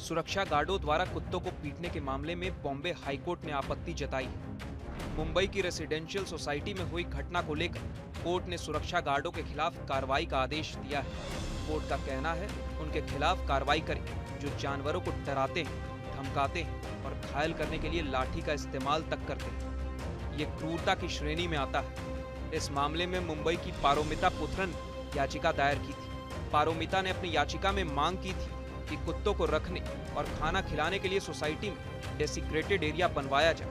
सुरक्षा गार्डों द्वारा कुत्तों को पीटने के मामले में बॉम्बे हाईकोर्ट ने आपत्ति जताई है। मुंबई की रेसिडेंशियल सोसाइटी में हुई घटना को लेकर कोर्ट ने सुरक्षा गार्डों के खिलाफ कार्रवाई का आदेश दिया है। कोर्ट का कहना है उनके खिलाफ कार्रवाई करें जो जानवरों को डराते हैं, धमकाते हैं और घायल करने के लिए लाठी का इस्तेमाल तक करते हैं। ये क्रूरता की श्रेणी में आता है। इस मामले में मुंबई की पारोमिता पुत्रन ने याचिका दायर की थी। पारोमिता ने अपनी याचिका में मांग की थी कि कुत्तों को रखने और खाना खिलाने के लिए सोसाइटी में डेसिग्रेटेड एरिया बनवाया जाए,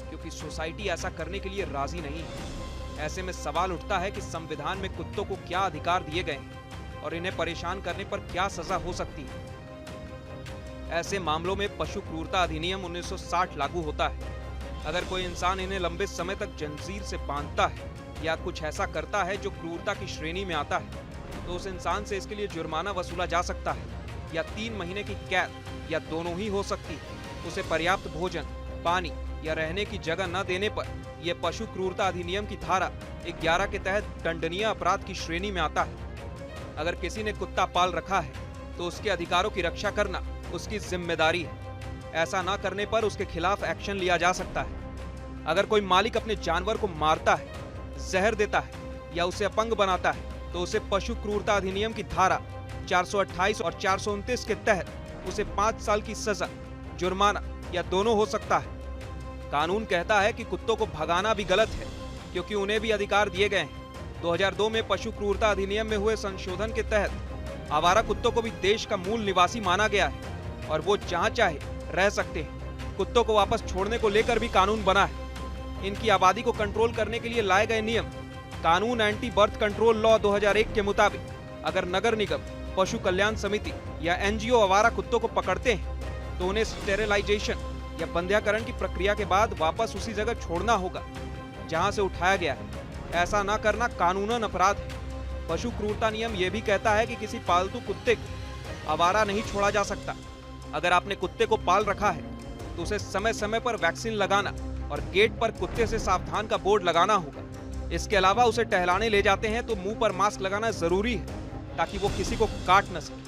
क्योंकि सोसाइटी ऐसा करने के लिए राजी नहीं है। ऐसे में सवाल उठता है कि संविधान में कुत्तों को क्या अधिकार दिए गए हैं और इन्हें परेशान करने पर क्या सजा हो सकती है। ऐसे मामलों में पशु क्रूरता अधिनियम 1960 लागू होता है। अगर कोई इंसान इन्हें लंबे समय तक जंजीर से बांधता है या कुछ ऐसा करता है जो क्रूरता की श्रेणी में आता है, तो उस इंसान से इसके लिए जुर्माना वसूला जा सकता है या 3 महीने की कैद या दोनों ही हो सकती है। उसे पर्याप्त भोजन, पानी या रहने की जगह न देने पर यह पशु क्रूरता अधिनियम की धारा 11 के तहत दंडनीय अपराध की श्रेणी में आता है। अगर किसी ने कुत्ता पाल रखा है तो उसके अधिकारों की रक्षा करना उसकी जिम्मेदारी है। ऐसा न करने पर उसके खिलाफ एक्शन लिया जा सकता है। अगर कोई मालिक अपने जानवर को मारता है, जहर देता है या उसे अपंग बनाता है तो उसे पशु क्रूरता अधिनियम की धारा 428 और 429 के तहत उसे 5 साल की सजा, जुर्माना या दोनों हो सकता है। कानून कहता है कि कुत्तों को भगाना भी गलत है, क्योंकि उन्हें भी अधिकार दिए गए हैं। 2002 में पशु क्रूरता अधिनियम में हुए संशोधन के तहत आवारा कुत्तों को भी देश का मूल निवासी माना गया है और वो जहां चाहे रह सकते हैं। कुत्तों को वापस छोड़ने को लेकर भी कानून बना है। इनकी आबादी को कंट्रोल करने के लिए लाए गए नियम कानून एंटी बर्थ कंट्रोल लॉ 2001 के मुताबिक अगर नगर निगम, पशु कल्याण समिति या एनजीओ आवारा कुत्तों को पकड़ते हैं तो उन्हें स्टेरिलाइजेशन या बंध्याकरण की प्रक्रिया के बाद वापस उसी जगह छोड़ना होगा जहां से उठाया गया है। ऐसा न करना कानूनन अपराध है। पशु क्रूरता नियम यह भी कहता है कि किसी पालतू कुत्ते को आवारा नहीं छोड़ा जा सकता। अगर आपने कुत्ते को पाल रखा है तो उसे समय समय पर वैक्सीन लगाना और गेट पर कुत्ते से सावधान का बोर्ड लगाना होगा। इसके अलावा उसे टहलाने ले जाते हैं तो मुंह पर मास्क लगाना जरूरी है ताकि वो किसी को काट न सके।